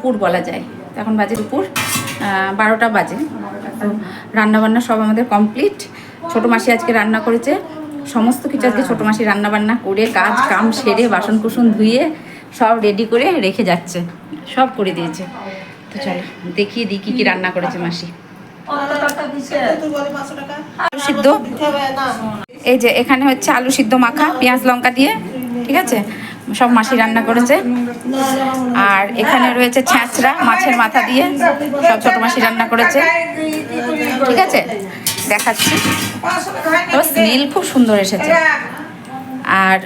দুপুর বলা যায়। এখন বাজে দুপুর 12টা বাজে। তো রান্নাবান্না সব আমাদের কমপ্লিট। ছোটো মাসি আজকে রান্না করেছে, সমস্ত কিছু আজকে ছোটো মাসি রান্নাবান্না করে কাজ কাম সেরে বাসন কুসন ধুয়ে সব রেডি করে রেখে যাচ্ছে, সব করে দিয়েছে। তো চলো দেখিয়ে দিই কী কী রান্না করেছে মাসি। আলু সিদ্ধ, এই যে এখানে হচ্ছে আলু সিদ্ধ মাখা পেঁয়াজ লঙ্কা দিয়ে, ঠিক আছে, সব মাসি রান্না করেছে। আর এখানে রয়েছে ছ্যাঁচড়া মাছের মাথা দিয়ে, সব ছোটো মাসি রান্না করেছে, ঠিক আছে, দেখাচ্ছি। তবে স্মেল খুব সুন্দর এসেছে। আর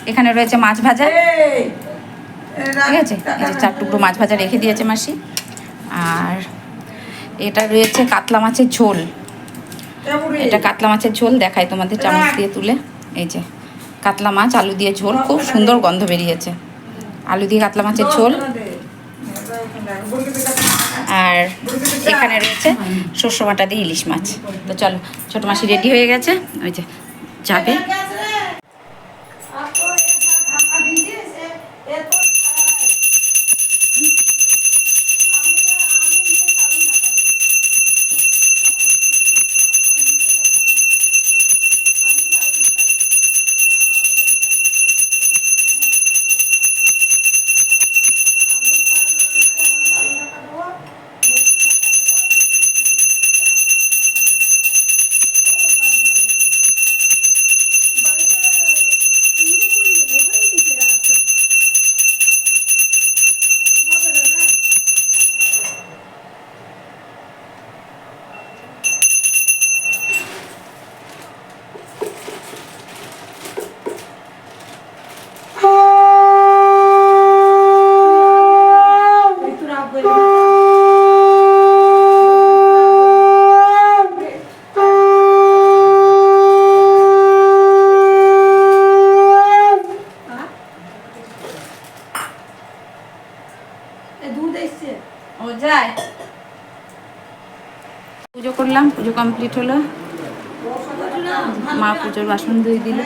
এখানে রয়েছে মাছ ভাজা, ঠিক আছে, এই যে 4 টুকরো মাছ ভাজা রেখে দিয়েছে মাসি। আর এটা রয়েছে কাতলা মাছের ঝোল, এটা কাতলা মাছের ঝোল দেখাই তোমাদের চামচ দিয়ে তুলে। এই যে কাতলা মাছ আলু দিয়ে ঝোল, খুব সুন্দর গন্ধ বেরিয়েছে, আলু দিয়ে কাতলা মাছের ঝোল। আর এখানে রয়েছে শস্য বাটা দিয়ে ইলিশ মাছ। তো চলো ছোটো মাসি রেডি হয়ে গেছে, ওই যে যাবে। পুজো করলাম, পুজো কমপ্লিট হলো, মা পুজোর বাসন ধুয়ে দিল।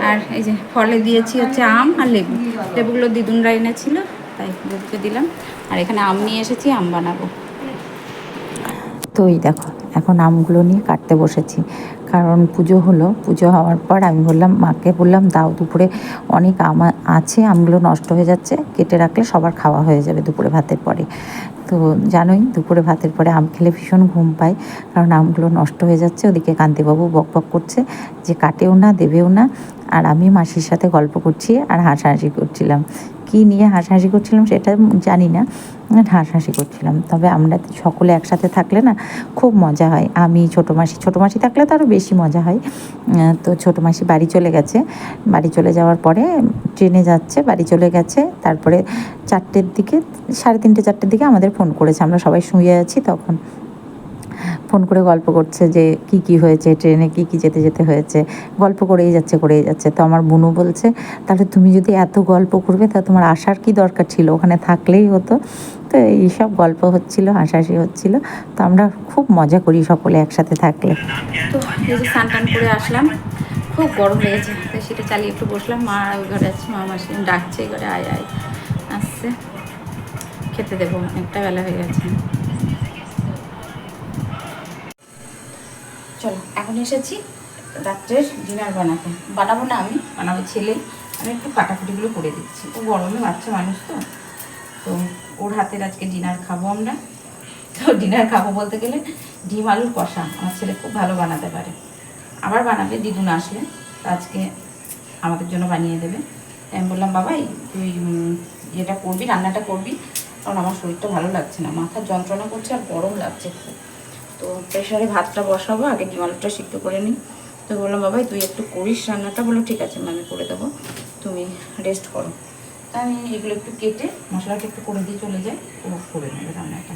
আর এই যে ফলে দিয়েছি হচ্ছে আম আর লেবু, লেবুগুলো দিদুনরা এনেছিল তাই লেবুকে দিলাম। আর এখানে আম নিয়ে এসেছি, আম বানাবো। তো এই দেখো এখন আমগুলো নিয়ে কাটতে বসেছি, কারণ পুজো হলো। পুজো হওয়ার পর আমি বললাম, মাকে বললাম দাও, দুপুরে অনেক আম আছে, আমগুলো নষ্ট হয়ে যাচ্ছে, কেটে রাখলে সবার খাওয়া হয়ে যাবে দুপুরে ভাতের পরে। তো জানোই দুপুরে ভাতের পরে আম খেলে ভীষণ ঘুম পায়, কারণ আমগুলো নষ্ট হয়ে যাচ্ছে। ওদিকে কান্তিবাবু বকবক করছে যে কাটেও না, দেবেও না। আর আমি মাসির সাথে গল্প করছি আর হাসাহাসি করছিলাম। কী নিয়ে হাসাহাসি করছিলাম সেটা জানি না, হাসাহাসি করছিলাম। তবে আমরা সকলে একসাথে থাকলে না খুব মজা হয়। আমি ছোটো মাসি থাকলে তো আরও বেশি মজা হয়। তো ছোটো মাসি বাড়ি চলে গেছে, বাড়ি চলে যাওয়ার পরে ট্রেনে যাচ্ছে, বাড়ি চলে গেছে। তারপরে 4টের দিকে, 3:30 4টের দিকে আমাদের ফোন করেছে, আমরা সবাই শুয়ে আছি তখন ফোন করে গল্প করছে যে কি কি হয়েছে, ট্রেনে কি কি যেতে যেতে হয়েছে, গল্প করেই যাচ্ছে। তো আমার বোনও বলছে, তাহলে তুমি যদি এত গল্প করবে তা তোমার আসার কি দরকার ছিল, ওখানে থাকলেই হতো। তো এইসব গল্প হচ্ছিল, হাসাহাসি হচ্ছিল। তো আমরা খুব মজা করি সকলে একসাথে থাকলে। তো এই যে স্নান টান করে আসলাম, খুব গরম লেগেছে, তো সেটা চালিয়ে একটু বসলাম। মা ওই ঘরে আছে, মা মাসি ডাকছে এই ঘরে, আয় আয় আসছে, খেতে দেবো, অনেকটা বেলা হয়ে গেছে। চলো এখন এসেছি রাত্রের ডিনার বানাবো না, আমি বানাবো ছেলে। আমি একটু কাটাকুটিগুলো করে দিচ্ছি, ও গরমে বাচ্চা মানুষ তো ওর হাতের আজকে ডিনার খাবো আমরা। তো ডিনার খাবো বলতে গেলে ডিম আলুর কষা আমার ছেলে খুব ভালো বানাতে পারে, আবার বানাবে দিদুন আসলে, আজকে আমাদের জন্য বানিয়ে দেবে। আমি বললাম বাবাই তুই এটা করবি, রান্নাটা করবি, কারণ আমার শরীরটা ভালো লাগছে না, মাথার যন্ত্রণা করছে আর গরম লাগছে খুব। তো প্রেশারে ভাতটা বসাবো, আগে ডিম আলুটা সিদ্ধ করে নিই। তো বললাম বাবাই তুই একটু করিস রান্নাটা, বলো ঠিক আছে আমি করে দেবো, তুমি রেস্ট করো। তা আমি এগুলো একটু কেটে মশলাটা একটু করে দিয়ে চলে যাই, ও করে নেবে রান্নাটা।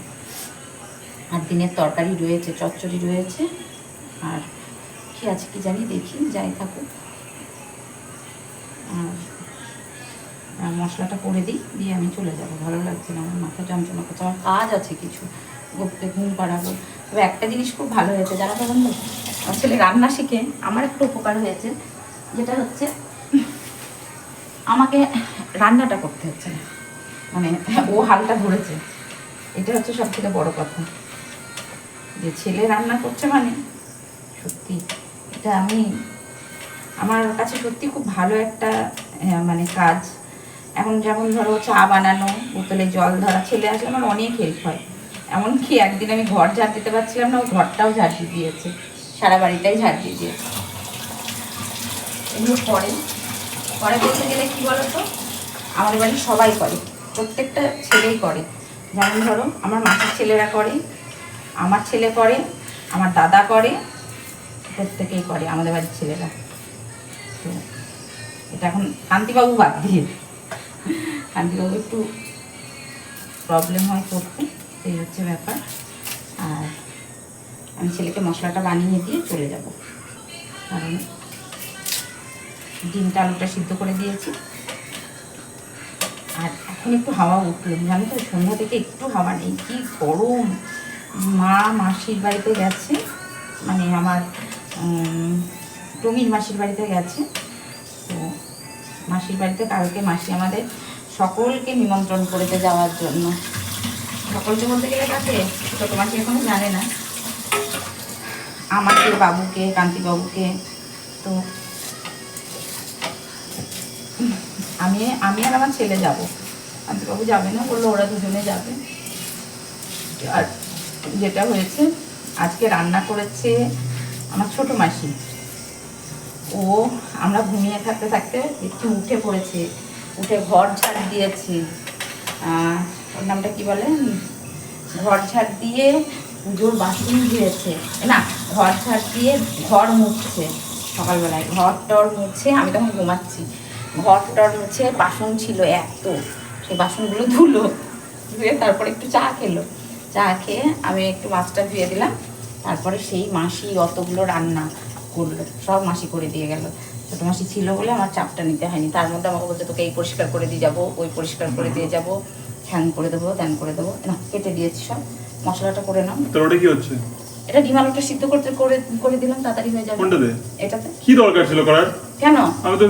আর দিনের তরকারি রয়েছে, চচ্চড়ি রয়েছে, আর কি আছে কি জানি, দেখি যাই থাকুক। আর মশলাটা করে দিই, দিয়ে আমি চলে যাবো, ভালো লাগছে না, আমার মাথা যন্ত্রণা করছে, আমার কাজ আছে কিছু, গপ্পে ঘুম পাড়াবো। তবে একটা জিনিস খুব ভালো হয়েছে জানো তো বন্ধু, আমার ছেলে রান্না শিখে আমার একটু উপকার হয়েছে, যেটা হচ্ছে আমাকে রান্নাটা করতে হচ্ছে না। মানে ও হালটা ধরেছে, এটা হচ্ছে সব থেকে বড় কথা, যে ছেলে রান্না করছে মানে সত্যি এটা আমার কাছে সত্যি খুব ভালো একটা মানে কাজ। এখন যেমন ধরো চা বানানো, বোতলে জল ধরা, ছেলে আসলে আমার অনেক হেল্প হয়। এমনকি একদিন আমি ঘর ঝাড় দিতে পারছিলাম না, ও ঘরটাও ঝাড় দিয়ে দিয়েছে, সারা বাড়িটাই ঝাড় দিয়ে দিয়েছে। এগুলো করে বলতে গেলে কী বলো তো, আমাদের বাড়ির সবাই করে, প্রত্যেকটা ছেলেই করে। যেমন ধরো আমার মাসির ছেলেরা করে, আমার ছেলে করে, আমার দাদা করে, প্রত্যেকেই করে আমাদের বাড়ির ছেলেরা। তো এটা এখন কান্তিবাবু বাদ দিয়ে, কান্তিবাবু একটু প্রবলেম হয় করতে, এই হচ্ছে ব্যাপার। আর আমি ছেলেকে মশলাটা বানিয়ে দিয়ে চলে যাব, কারণ ডিমটা আলুটা সিদ্ধ করে দিয়েছি। আর এখন একটু হাওয়া উঠলো, জানো তো, সন্ধ্যা থেকে একটু হাওয়া নেই, কি গরম। মাসির বাড়িতে গেছে, মানে আমার টমির মাসির বাড়িতে গেছে। তো মাসির বাড়িতে কালকে মাসি আমাদের সকলকে নিমন্ত্রণ করেতে যাওয়ার জন্য। সকলকে বলতে গেলে কাকে, ছোটো মাসি এখনো জানে না, আমাকে, বাবুকে, কান্তিবাবুকে। তো আমি আর আমার ছেলে যাব, কান্তিবাবু যাবে না, বললো ওরা দুজনে যাবে। আর যেটা হয়েছে, আজকে রান্না করেছে আমার ছোটো মাসি। ও আমরা ঘুমিয়ে থাকতে থাকতে একটু উঠে পড়েছে, উঠে ঘর ঝাড় দিয়েছে, ওর নামটা কি বলে, ঘর ঝাড় দিয়ে পুজোর বাসন ধুয়েছে, না ঘর ঝাড় দিয়ে ঘর মুছছে সকালবেলায়, ঘর টর মুছে, আমি তখন ঘুমাচ্ছি, ঘর টর মুছে, বাসন ছিল এত, সেই বাসনগুলো ধুয়ে তারপরে একটু চা খেলো, চা খেয়ে আমি একটু মাছটা ধুয়ে দিলাম। তারপরে সেই মাসি অতগুলো রান্না করলো, সব মাসি করে দিয়ে গেল। ছোটো মাসি ছিল বলে আমার চাপটা নিতে হয়নি। তার মধ্যে আমাকে বলছে তোকে এই পরিষ্কার করে দিয়ে যাবো, ওই পরিষ্কার করে দিয়ে যাবো, ফ্যান করে দেবো, ত্যান করে দেবো। না, কেটে দিয়েছি সব, মশলাটা করে নাও। তোর ওটা কি হচ্ছে? এটা ডিম আলুটা সিদ্ধ করে দিলাম, তাড়াতাড়ি হয়ে যাবে। কোনটাতে? এটাতে। কি দরকার ছিল করার? কেন? আমি তো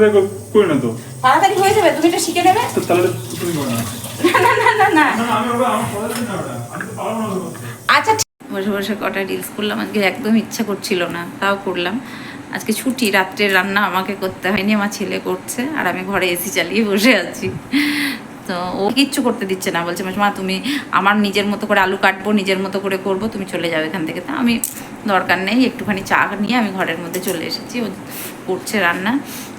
করি না তো। তাড়াতাড়ি হয়ে যাবে, তুমি এটা শিখে নেবে। তাহলে তুমি করো না। না না না না না আমি ওটা আমার পড়া দিন না ওটা। আমি তো পারবো না করতে। আচ্ছা, বসে বসে কটা রিলস করলাম, আজকে একদম ইচ্ছা করছিল না, তাও করলাম। আজকে ছুটি, রাত্রের রান্না আমাকে করতে হয়নি, আমার ছেলে করছে, আর আমি ঘরে এসি চালিয়ে বসে আছি। তো ও কিচ্ছু করতে দিচ্ছে না, বলছে মা তুমি, আমার নিজের মতো করে আলু কাটবো, নিজের মতো করে করব, তুমি চলে যাও এখান থেকে। তা আমি দরকার নেই, একটুখানি চা নিয়ে আমি ঘরের মধ্যে চলে এসেছি। ও করছে রান্না,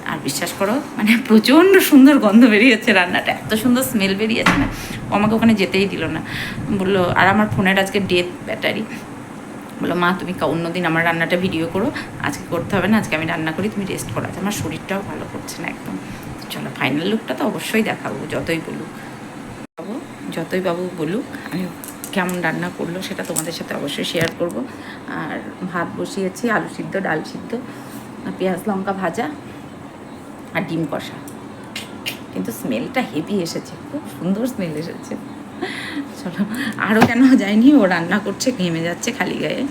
আর বিশ্বাস করো মানে প্রচণ্ড সুন্দর গন্ধ বেরিয়েছে, রান্নাটা এত সুন্দর স্মেল বেরিয়েছে না, ও আমাকে ওখানে যেতেই দিল না, বললো। আর আমার ফোনের আজকে ডেথ ব্যাটারি, বললো মা তুমি অন্যদিন আমার রান্নাটা ভিডিও করো, আজকে করতে হবে না, আজকে আমি রান্না করি, তুমি রেস্ট করো। আমার শরীরটাও ভালো করছে না একদম। চলো ফাইনাল লুকটা তো অবশ্যই দেখাবো, যতই বাবু বলুক, আমি কেমন রান্না করলো সেটা তোমাদের সাথে অবশ্যই শেয়ার করব। আর ভাত বসিয়েছি, আলু সিদ্ধ, ডাল সিদ্ধ, পেঁয়াজ লঙ্কা ভাজা আর ডিম কষা। কিন্তু স্মেলটা হেভি এসেছে, খুব সুন্দর স্মেল এসেছে। চলো, আরও কেন যায়নি, ও রান্না করছে, ঘেমে যাচ্ছে খালি গায়ে,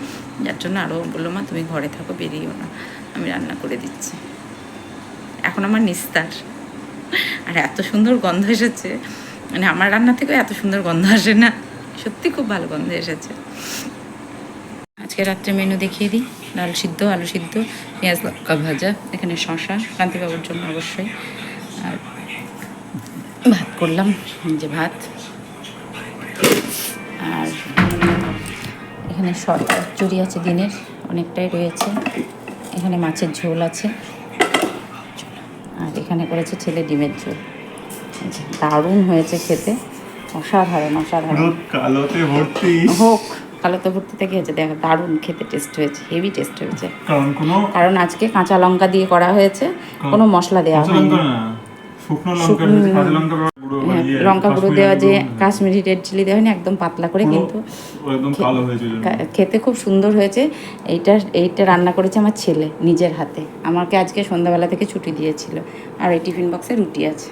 যার জন্য আরও বললো মা তুমি ঘরে থাকো, বেরিয়েও না, আমি রান্না করে দিচ্ছি। এখন আমার নিস্তার। আর এত সুন্দর গন্ধ এসেছে, মানে আমার রান্না থেকেও এত সুন্দর গন্ধ আসে না, সত্যি খুব ভালো গন্ধ এসেছে। আজকে রাত্রে মেনু দেখিয়ে দিই, ডাল সিদ্ধ, আলু সিদ্ধ, পেঁয়াজ লঙ্কা ভাজা, এখানে শশা, কান্তিবাবুর জন্য অবশ্যই, আর ভাত করলাম, যে ভাত, আর এখানে চচ্চড়ি আছে দিনের, অনেকটাই রয়েছে, এখানে মাছের ঝোল আছে, আর এখানে করেছে ছেলে ডিমের ঝোল। দারুণ হয়েছে খেতে, অসাধারণ অসাধারণ। কালোতে ভর্তি হোক, কালোতে ভর্তি থেকে হয়েছে, দেখ দারুণ খেতে টেস্ট হয়েছে, হেভি টেস্ট হয়েছে। কারণ আজকে কাঁচা লঙ্কা দিয়ে করা হয়েছে, কোনো মশলা দেওয়া হয়নি, লঙ্কা গুঁড়ো দেওয়া, যে কাশ্মীরি রেড চিলি দেওয়া হয়নি, একদম পাতলা করে, কিন্তু খেতে খুব সুন্দর হয়েছে। এইটা রান্না করেছে আমার ছেলে নিজের হাতে, আমাকে আজকে সন্ধ্যাবেলা থেকে ছুটি দিয়েছিল। আর এই টিফিন বক্সে রুটি আছে।